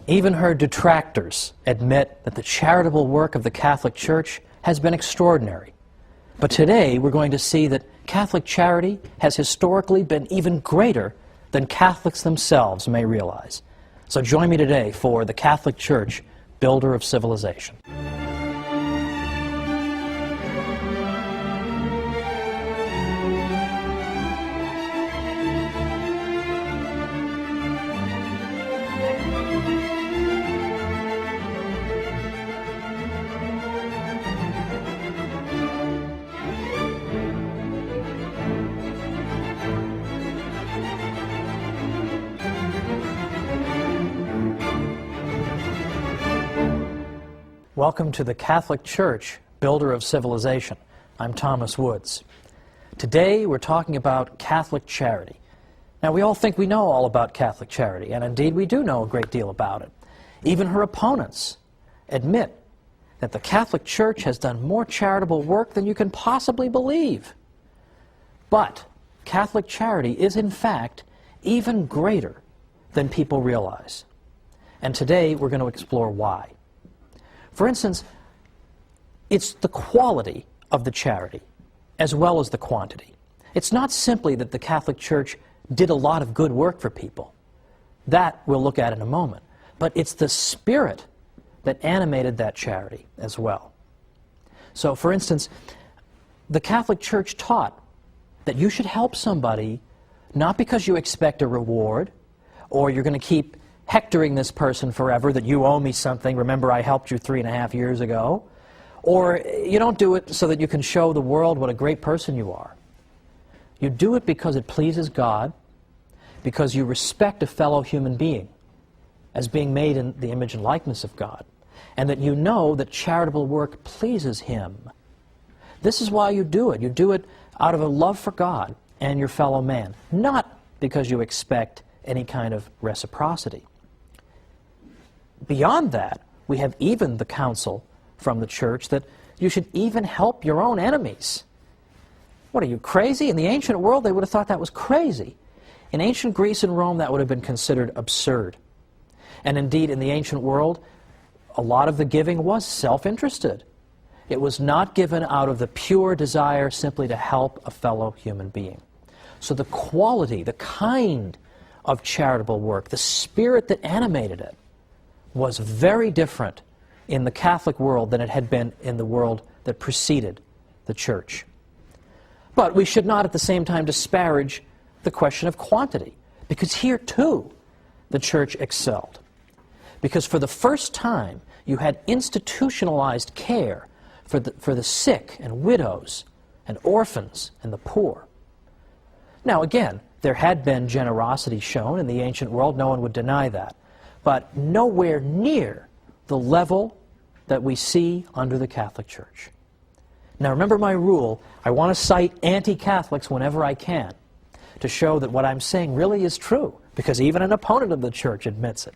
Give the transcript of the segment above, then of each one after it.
Even her detractors admit that the charitable work of the Catholic Church has been extraordinary. But today we're going to see that Catholic charity has historically been even greater than Catholics themselves may realize. So join me today for the Catholic Church, Builder of Civilization. Welcome to the Catholic Church, Builder of Civilization. I'm Thomas Woods. Today we're talking about Catholic charity. Now we all think we know all about Catholic charity, and indeed we do know a great deal about it. Even her opponents admit that the Catholic Church has done more charitable work than you can possibly believe. But Catholic charity is in fact even greater than people realize. And today we're going to explore why. For instance, it's the quality of the charity as well as the quantity. It's not simply that the Catholic Church did a lot of good work for people. That we'll look at in a moment. But it's the spirit that animated that charity as well. So, for instance, the Catholic Church taught that you should help somebody not because you expect a reward or you're going to keep hectoring this person forever, that you owe me something, remember I helped you 3.5 years ago, or you don't do it so that you can show the world what a great person you are. You do it because it pleases God, because you respect a fellow human being as being made in the image and likeness of God, and that you know that charitable work pleases Him. This is why you do it. You do it out of a love for God and your fellow man, not because you expect any kind of reciprocity. Beyond that, we have even the counsel from the Church that you should even help your own enemies. What are you, crazy? In the ancient world, they would have thought that was crazy. In ancient Greece and Rome, that would have been considered absurd. And indeed, in the ancient world, a lot of the giving was self-interested. It was not given out of the pure desire simply to help a fellow human being. So the quality, the kind of charitable work, the spirit that animated it, was very different in the Catholic world than it had been in the world that preceded the Church. But we should not at the same time disparage the question of quantity, because here too the Church excelled. Because for the first time you had institutionalized care for the sick and widows and orphans and the poor. Now again, there had been generosity shown in the ancient world, no one would deny that, but nowhere near the level that we see under the Catholic Church. Now remember my rule, I want to cite anti-Catholics whenever I can to show that what I'm saying really is true, because even an opponent of the Church admits it.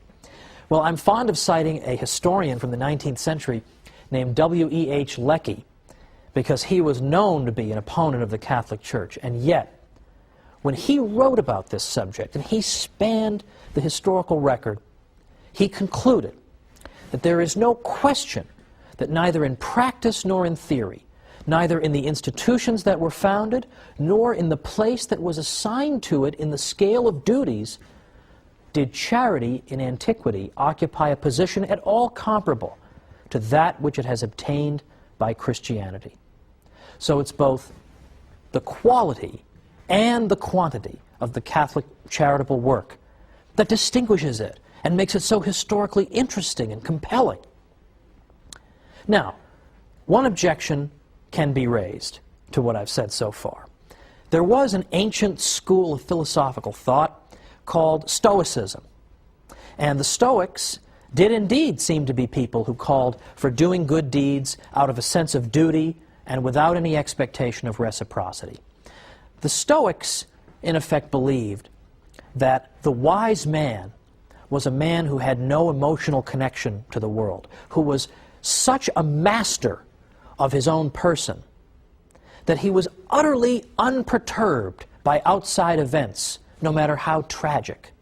Well, I'm fond of citing a historian from the 19th century named W.E.H. Lecky, because he was known to be an opponent of the Catholic Church, and yet when he wrote about this subject, and he spanned the historical record, he concluded that there is no question that neither in practice nor in theory, neither in the institutions that were founded, nor in the place that was assigned to it in the scale of duties, did charity in antiquity occupy a position at all comparable to that which it has obtained by Christianity. So it's both the quality and the quantity of the Catholic charitable work that distinguishes it and makes it so historically interesting and compelling. Now, one objection can be raised to what I've said so far. There was an ancient school of philosophical thought called Stoicism. And the Stoics did indeed seem to be people who called for doing good deeds out of a sense of duty and without any expectation of reciprocity. The Stoics, in effect, believed that the wise man was a man who had no emotional connection to the world, who was such a master of his own person that he was utterly unperturbed by outside events, no matter how tragic.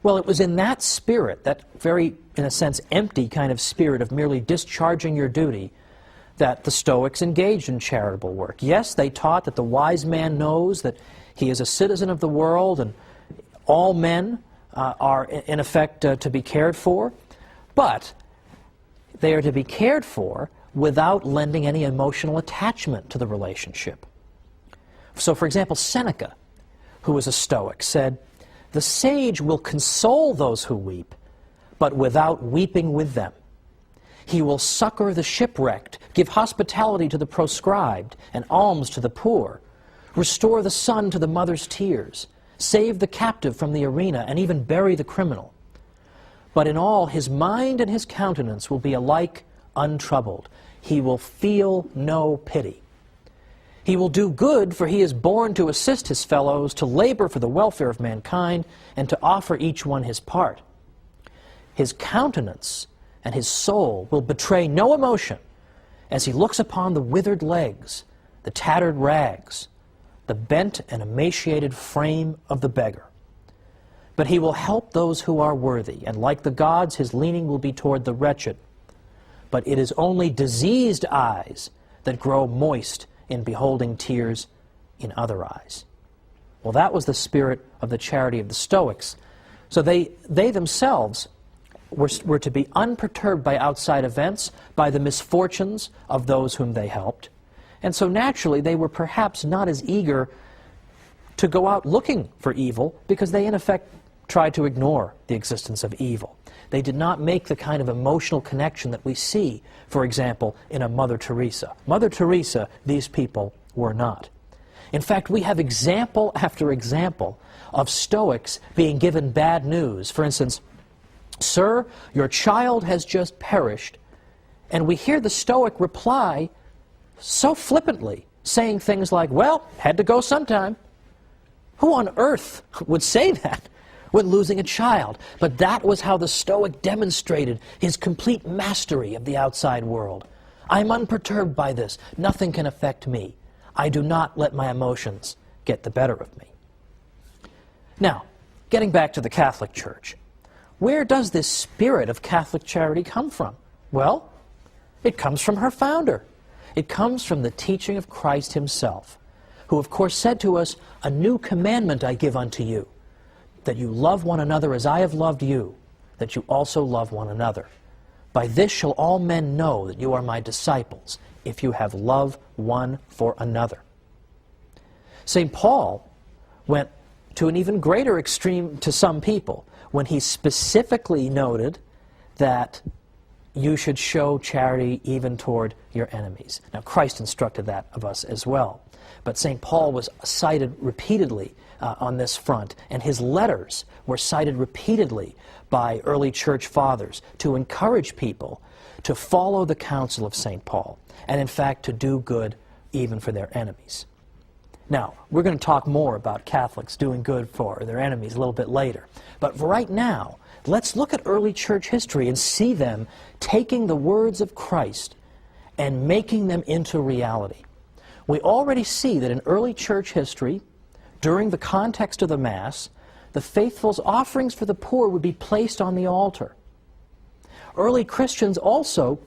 Well, it was in that spirit, that very, in a sense, empty kind of spirit of merely discharging your duty, that the Stoics engaged in charitable work. Yes, they taught that the wise man knows that he is a citizen of the world and all men are, in effect, to be cared for, but they are to be cared for without lending any emotional attachment to the relationship. So, for example, Seneca, who was a Stoic, said, "The sage will console those who weep, but without weeping with them. He will succor the shipwrecked, give hospitality to the proscribed, and alms to the poor, restore the son to the mother's tears, save the captive from the arena, and even bury the criminal. But in all, his mind and his countenance will be alike untroubled. He will feel no pity. He will do good, for he is born to assist his fellows, to labor for the welfare of mankind, and to offer each one his part. His countenance and his soul will betray no emotion as he looks upon the withered legs, the tattered rags, the bent and emaciated frame of the beggar. But he will help those who are worthy, and like the gods, his leaning will be toward the wretched. But it is only diseased eyes that grow moist in beholding tears in other eyes." Well, that was the spirit of the charity of the Stoics. So they themselves were to be unperturbed by outside events, by the misfortunes of those whom they helped. And so naturally, they were perhaps not as eager to go out looking for evil, because they in effect tried to ignore the existence of evil. They did not make the kind of emotional connection that we see, for example, in a Mother Teresa. Mother Teresa, these people were not. In fact, we have example after example of Stoics being given bad news. For instance, "Sir, your child has just perished," and we hear the Stoic reply so flippantly, saying things like, "Well, had to go sometime." Who on earth would say that when losing a child? But that was how the Stoic demonstrated his complete mastery of the outside world. "I'm unperturbed by this. Nothing can affect me. I do not let my emotions get the better of me." Now, getting back to the Catholic Church, where does this spirit of Catholic charity come from? Well, it comes from her founder. It comes from the teaching of Christ himself, who of course said to us, "A new commandment I give unto you, that you love one another as I have loved you, that you also love one another. By this shall all men know that you are my disciples, if you have love one for another." St. Paul went to an even greater extreme to some people when he specifically noted that you should show charity even toward your enemies. Now, Christ instructed that of us as well. But St. Paul was cited repeatedly on this front, and his letters were cited repeatedly by early church fathers to encourage people to follow the counsel of St. Paul, and in fact to do good even for their enemies. Now, we're going to talk more about Catholics doing good for their enemies a little bit later. But for right now, let's look at early church history and see them taking the words of Christ and making them into reality. We already see that in early church history, during the context of the Mass, the faithful's offerings for the poor would be placed on the altar. Early Christians also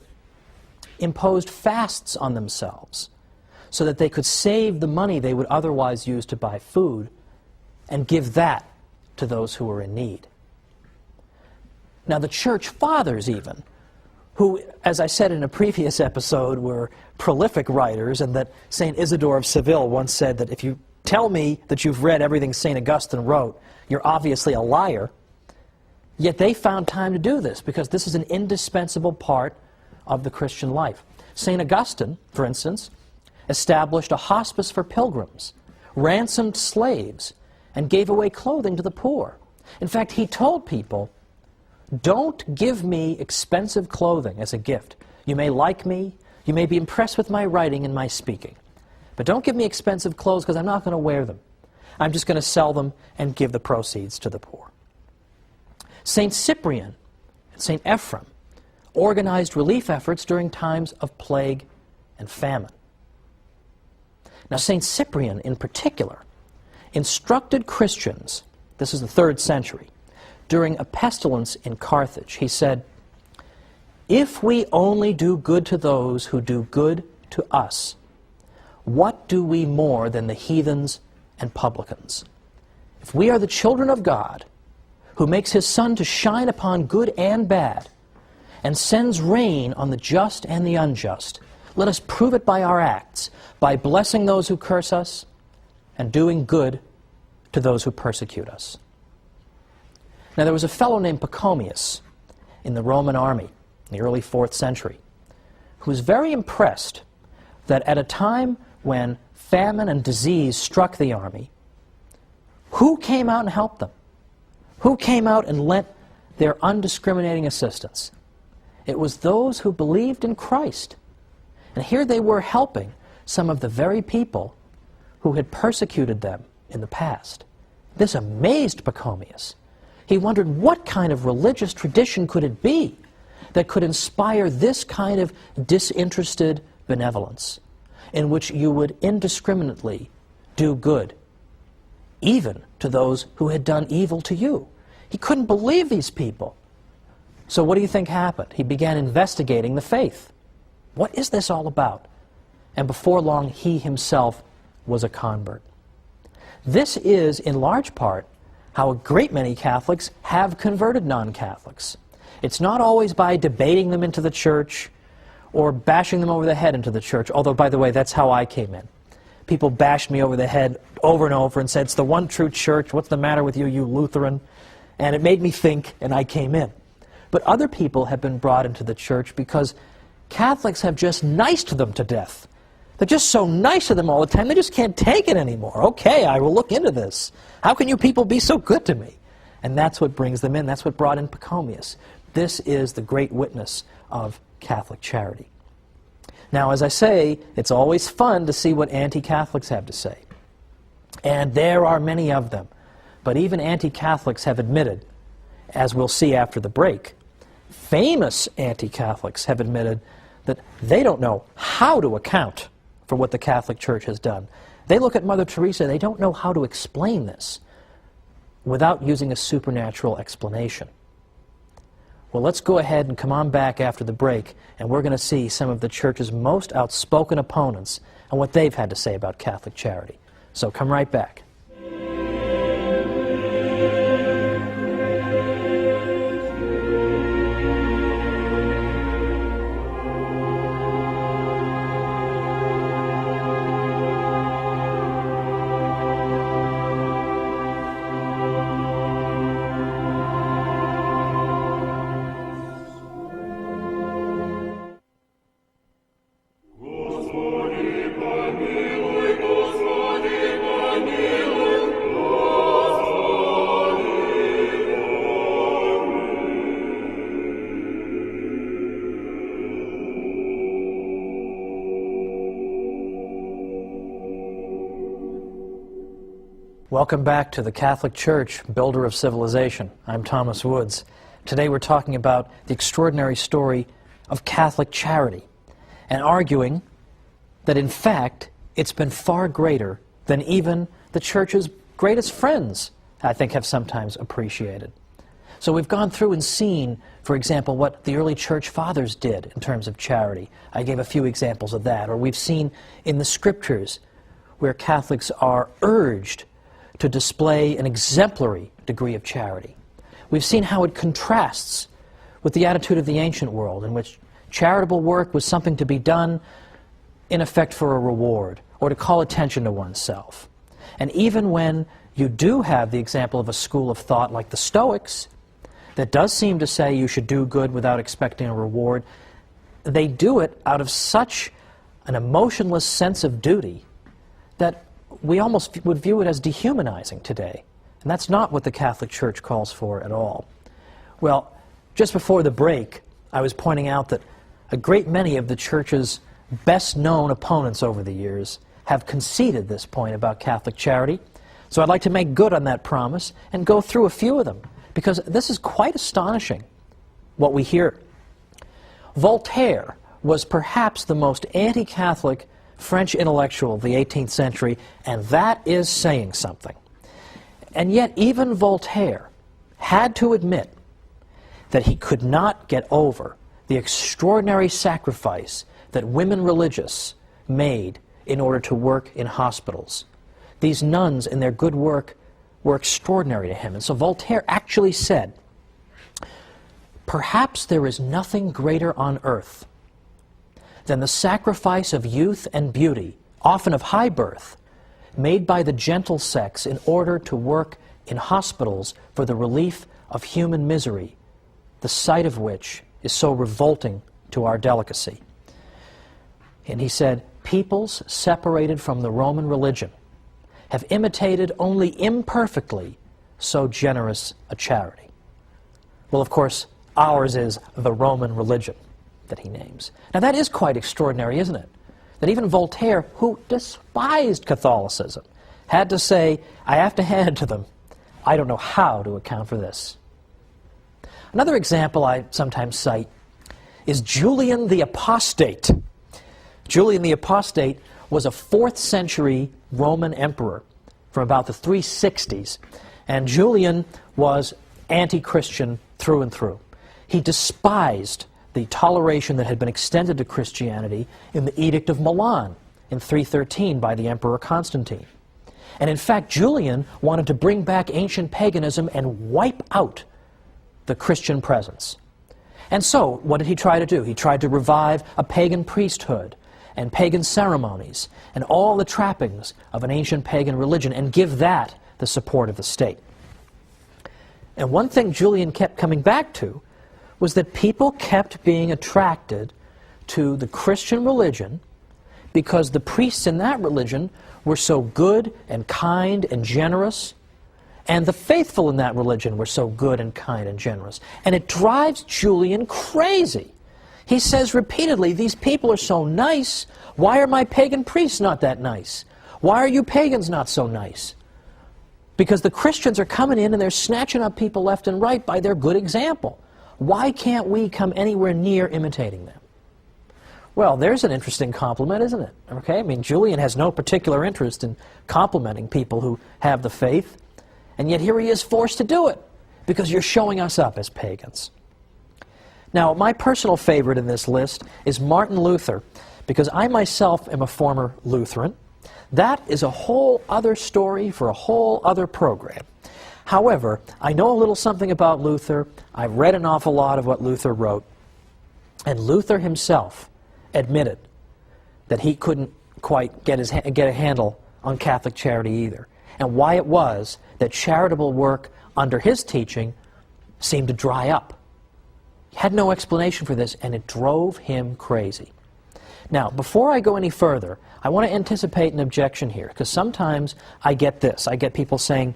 imposed fasts on themselves so that they could save the money they would otherwise use to buy food and give that to those who were in need. Now, the church fathers even, who, as I said in a previous episode, were prolific writers, and that St. Isidore of Seville once said that if you tell me that you've read everything St. Augustine wrote, you're obviously a liar. Yet they found time to do this because this is an indispensable part of the Christian life. St. Augustine, for instance, established a hospice for pilgrims, ransomed slaves, and gave away clothing to the poor. In fact, he told people, "Don't give me expensive clothing as a gift. You may like me, you may be impressed with my writing and my speaking, but don't give me expensive clothes because I'm not going to wear them. I'm just going to sell them and give the proceeds to the poor." St. Cyprian and St. Ephrem organized relief efforts during times of plague and famine. Now, St. Cyprian in particular instructed Christians, this is the 3rd century, during a pestilence in Carthage. He said, "If we only do good to those who do good to us, what do we more than the heathens and publicans? If we are the children of God, who makes his sun to shine upon good and bad, and sends rain on the just and the unjust, let us prove it by our acts, by blessing those who curse us, and doing good to those who persecute us." Now there was a fellow named Pachomius in the Roman army in the early 4th century who was very impressed that at a time when famine and disease struck the army, who came out and helped them? Who came out and lent their undiscriminating assistance? It was those who believed in Christ. And here they were helping some of the very people who had persecuted them in the past. This amazed Pachomius. He wondered what kind of religious tradition could it be that could inspire this kind of disinterested benevolence, in which you would indiscriminately do good, even to those who had done evil to you. He couldn't believe these people. So what do you think happened? He began investigating the faith. What is this all about? And before long, he himself was a convert. This is, in large part, how a great many Catholics have converted non-Catholics. It's not always by debating them into the church or bashing them over the head into the church, although, by the way, that's how I came in. People bashed me over the head over and over and said, "It's the one true church, what's the matter with you, you Lutheran?" And it made me think, and I came in. But other people have been brought into the church because Catholics have just niced them to death. They're just so nice to them all the time, they just can't take it anymore. "Okay, I will look into this. How can you people be so good to me?" And that's what brings them in. That's what brought in Pachomius. This is the great witness of Catholic charity. Now, as I say, it's always fun to see what anti-Catholics have to say. And there are many of them. But even anti-Catholics have admitted, as we'll see after the break, famous anti-Catholics have admitted that they don't know how to account for what the Catholic Church has done. They look at Mother Teresa, they don't know how to explain this without using a supernatural explanation. Well, let's go ahead and come on back after the break, and we're going to see some of the Church's most outspoken opponents and what they've had to say about Catholic charity. So come right back. Welcome back to the Catholic Church, builder of civilization. I'm Thomas Woods. Today we're talking about the extraordinary story of Catholic charity and arguing that in fact it's been far greater than even the Church's greatest friends, I think, have sometimes appreciated. So we've gone through and seen, for example, what the early Church Fathers did in terms of charity. I gave a few examples of that. Or we've seen in the Scriptures where Catholics are urged to display an exemplary degree of charity. We've seen how it contrasts with the attitude of the ancient world, in which charitable work was something to be done, in effect, for a reward, or to call attention to oneself. And even when you do have the example of a school of thought like the Stoics, that does seem to say you should do good without expecting a reward, they do it out of such an emotionless sense of duty that we almost would view it as dehumanizing today. And that's not what the Catholic Church calls for at all. Well, just before the break, I was pointing out that a great many of the Church's best-known opponents over the years have conceded this point about Catholic charity. So I'd like to make good on that promise and go through a few of them, because this is quite astonishing, what we hear. Voltaire was perhaps the most anti-Catholic French intellectual of the 18th century, and that is saying something. And yet even Voltaire had to admit that he could not get over the extraordinary sacrifice that women religious made in order to work in hospitals. These nuns in their good work were extraordinary to him. And so Voltaire actually said, "Perhaps there is nothing greater on earth than the sacrifice of youth and beauty, often of high birth, made by the gentle sex in order to work in hospitals for the relief of human misery, the sight of which is so revolting to our delicacy." And he said, "Peoples separated from the Roman religion have imitated only imperfectly so generous a charity." Well, of course, ours is the Roman religion that he names. Now that is quite extraordinary, isn't it? That even Voltaire, who despised Catholicism, had to say, I have to hand to them, I don't know how to account for this. Another example I sometimes cite is Julian the Apostate. Julian the Apostate was a 4th century Roman emperor from about the 360s. And Julian was anti-Christian through and through. He despised the toleration that had been extended to Christianity in the Edict of Milan in 313 by the Emperor Constantine. And in fact, Julian wanted to bring back ancient paganism and wipe out the Christian presence. And so, what did he try to do? He tried to revive a pagan priesthood and pagan ceremonies and all the trappings of an ancient pagan religion and give that the support of the state. And one thing Julian kept coming back to was that people kept being attracted to the Christian religion because the priests in that religion were so good and kind and generous, and the faithful in that religion were so good and kind and generous. And it drives Julian crazy. He says repeatedly, these people are so nice, why are my pagan priests not that nice? Why are you pagans not so nice? Because the Christians are coming in and they're snatching up people left and right by their good example. Why can't we come anywhere near imitating them? Well, there's an interesting compliment, isn't it? Okay, I mean, Julian has no particular interest in complimenting people who have the faith, and yet here he is forced to do it because you're showing us up as pagans. Now, my personal favorite in this list is Martin Luther, because I myself am a former Lutheran. That is a whole other story for a whole other program. However, I know a little something about Luther. I've read an awful lot of what Luther wrote. And Luther himself admitted that he couldn't quite get a handle on Catholic charity either, and why it was that charitable work under his teaching seemed to dry up. He had no explanation for this, and it drove him crazy. Now, before I go any further, I want to anticipate an objection here, because sometimes I get this. I get people saying,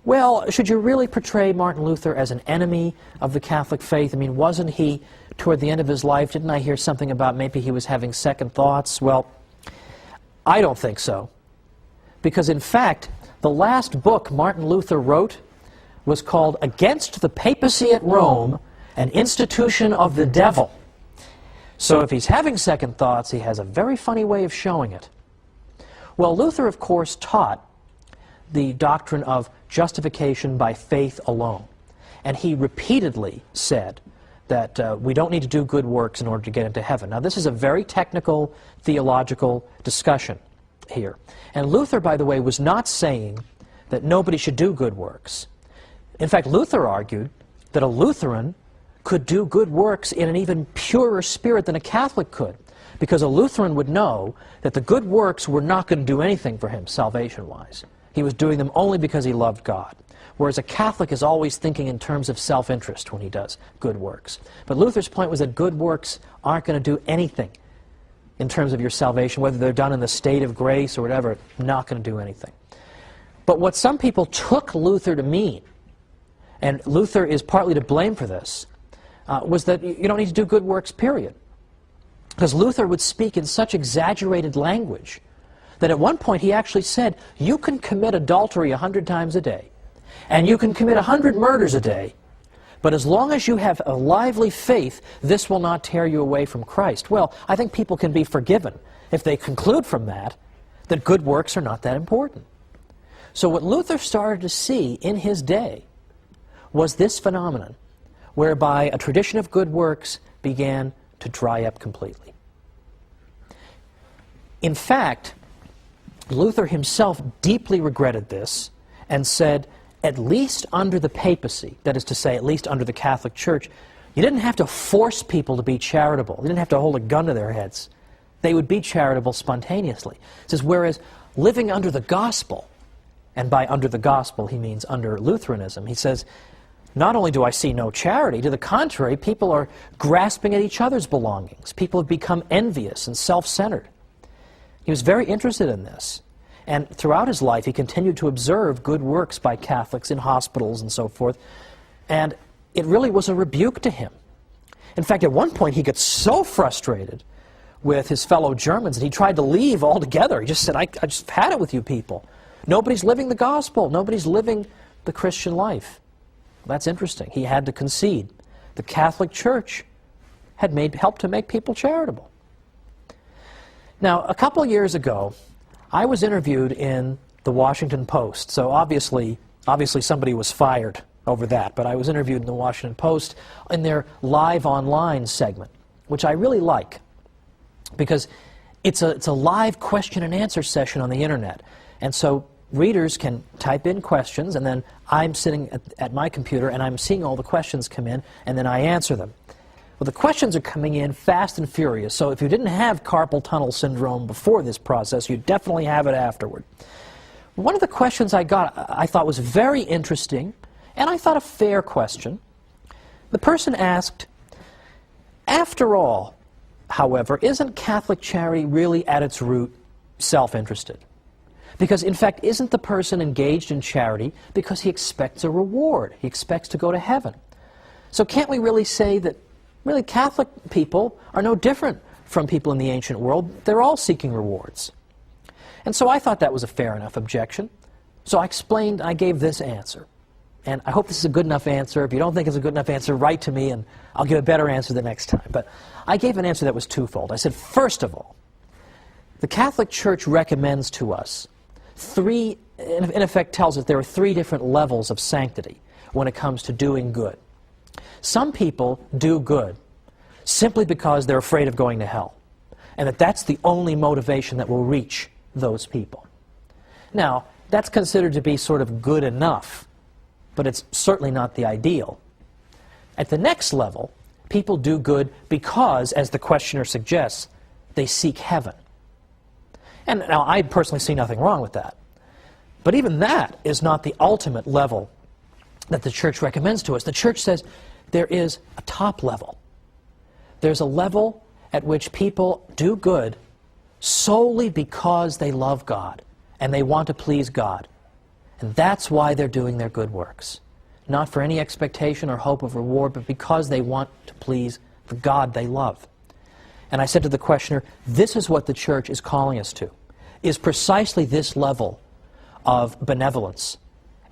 well, should you really portray Martin Luther as an enemy of the Catholic faith? I mean, wasn't he, toward the end of his life, didn't I hear something about maybe he was having second thoughts? Well, I don't think so. Because in fact, the last book Martin Luther wrote was called Against the Papacy at Rome, an Institution of the Devil. So if he's having second thoughts, he has a very funny way of showing it. Well, Luther, of course, taught the doctrine of justification by faith alone. And he repeatedly said that we don't need to do good works in order to get into heaven. Now, this is a very technical theological discussion here. And Luther, by the way, was not saying that nobody should do good works. In fact, Luther argued that a Lutheran could do good works in an even purer spirit than a Catholic could, because a Lutheran would know that the good works were not going to do anything for him salvation-wise. He was doing them only because he loved God. Whereas a Catholic is always thinking in terms of self-interest when he does good works. But Luther's point was that good works aren't going to do anything in terms of your salvation, whether they're done in the state of grace or whatever, not going to do anything. But what some people took Luther to mean, and Luther is partly to blame for this, was that you don't need to do good works, period. Because Luther would speak in such exaggerated language that at one point he actually said, you can commit adultery 100 times a day, and you can commit 100 murders a day, but as long as you have a lively faith, this will not tear you away from Christ. Well, I think people can be forgiven if they conclude from that that good works are not that important. So what Luther started to see in his day was this phenomenon, whereby a tradition of good works began to dry up completely. In fact, Luther himself deeply regretted this and said, at least under the papacy, that is to say, at least under the Catholic Church, you didn't have to force people to be charitable. You didn't have to hold a gun to their heads. They would be charitable spontaneously. It says, whereas living under the gospel, and by under the gospel he means under Lutheranism, he says, not only do I see no charity, to the contrary, people are grasping at each other's belongings. People have become envious and self-centered. He was very interested in this. And throughout his life, he continued to observe good works by Catholics in hospitals and so forth. And it really was a rebuke to him. In fact, at one point, he got so frustrated with his fellow Germans that he tried to leave altogether. He just said, I just had it with you people. Nobody's living the gospel. Nobody's living the Christian life. Well, that's interesting. He had to concede. The Catholic Church had helped to make people charitable. Now, a couple of years ago, I was interviewed in the Washington Post. So obviously somebody was fired over that, but I was interviewed in the Washington Post in their live online segment, which I really like, because it's a live question and answer session on the internet. And so readers can type in questions, and then I'm sitting at my computer and I'm seeing all the questions come in, and then I answer them. Well, the questions are coming in fast and furious, so if you didn't have carpal tunnel syndrome before this process, you definitely have it afterward. One of the questions I got, I thought was very interesting, and I thought a fair question. The person asked, after all, however, isn't Catholic charity really at its root self-interested? Because, in fact, isn't the person engaged in charity because he expects a reward? He expects to go to heaven. So can't we really say that really Catholic people are no different from people in the ancient world? They're all seeking rewards. And so I thought that was a fair enough objection. So I explained, I gave this answer. And I hope this is a good enough answer. If you don't think it's a good enough answer, write to me and I'll give a better answer the next time. But I gave an answer that was twofold. I said, first of all, the Catholic Church recommends to us in effect tells us there are three different levels of sanctity when it comes to doing good. Some people do good simply because they're afraid of going to hell, and that's the only motivation that will reach those people. Now, that's considered to be sort of good enough, but it's certainly not the ideal. At the next level, people do good because, as the questioner suggests, they seek heaven. And now, I personally see nothing wrong with that. But even that is not the ultimate level that the Church recommends to us. The Church says there is a top level. There's a level at which people do good solely because they love God and they want to please God. And that's why they're doing their good works. Not for any expectation or hope of reward, but because they want to please the God they love. And I said to the questioner, this is what the Church is calling us to, is precisely this level of benevolence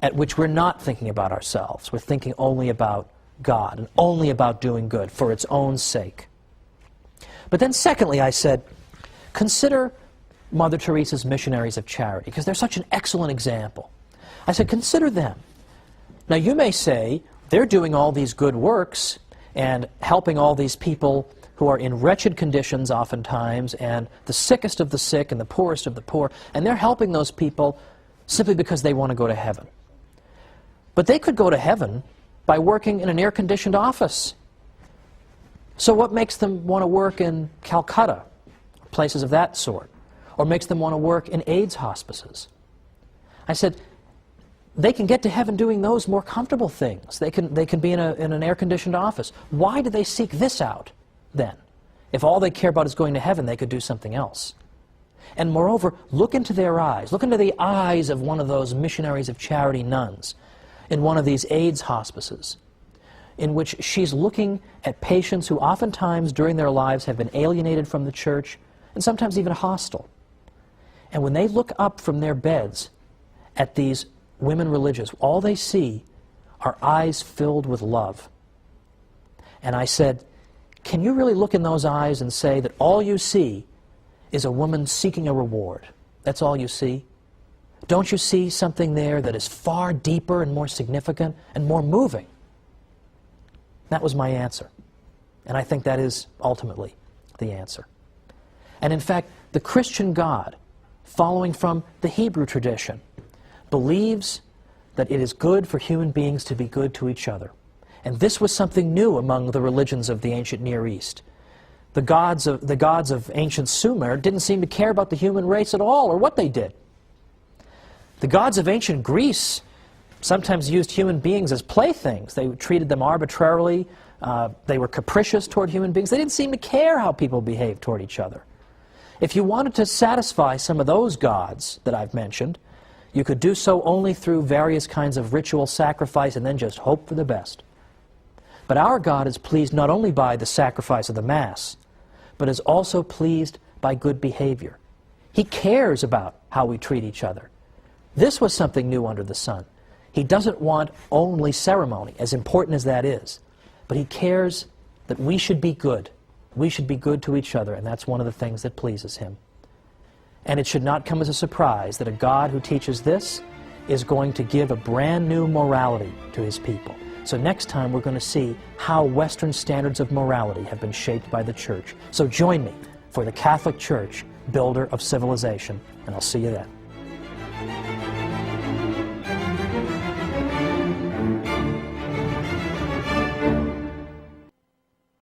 at which we're not thinking about ourselves. We're thinking only about God and only about doing good for its own sake. But then secondly, I said, consider Mother Teresa's missionaries of charity, because they're such an excellent example. I said, consider them. Now you may say, they're doing all these good works and helping all these people who are in wretched conditions oftentimes, and the sickest of the sick and the poorest of the poor, and they're helping those people simply because they want to go to heaven. But they could go to heaven by working in an air-conditioned office. So what makes them want to work in Calcutta, places of that sort, or makes them want to work in AIDS hospices? I said, they can get to heaven doing those more comfortable things. They can be in an air-conditioned office. Why do they seek this out, then? If all they care about is going to heaven, they could do something else. And moreover, look into their eyes. Look into the eyes of one of those missionaries of charity nuns in one of these AIDS hospices, in which she's looking at patients who oftentimes during their lives have been alienated from the Church and sometimes even hostile. And when they look up from their beds at these women religious, all they see are eyes filled with love. And I said, can you really look in those eyes and say that all you see is a woman seeking a reward? That's all you see? Don't you see something there that is far deeper and more significant and more moving? That was my answer. And I think that is ultimately the answer. And in fact, the Christian God, following from the Hebrew tradition, believes that it is good for human beings to be good to each other. And this was something new among the religions of the ancient Near East. The gods of ancient Sumer didn't seem to care about the human race at all, or what they did. The gods of ancient Greece sometimes used human beings as playthings. They treated them arbitrarily. They were capricious toward human beings. They didn't seem to care how people behaved toward each other. If you wanted to satisfy some of those gods that I've mentioned, you could do so only through various kinds of ritual sacrifice and then just hope for the best. But our God is pleased not only by the sacrifice of the Mass, but is also pleased by good behavior. He cares about how we treat each other. This was something new under the sun. He doesn't want only ceremony, as important as that is, but he cares that we should be good. We should be good to each other, and that's one of the things that pleases him. And it should not come as a surprise that a God who teaches this is going to give a brand new morality to his people. So next time we're going to see how Western standards of morality have been shaped by the Church. So join me for the Catholic Church, builder of civilization, and I'll see you then.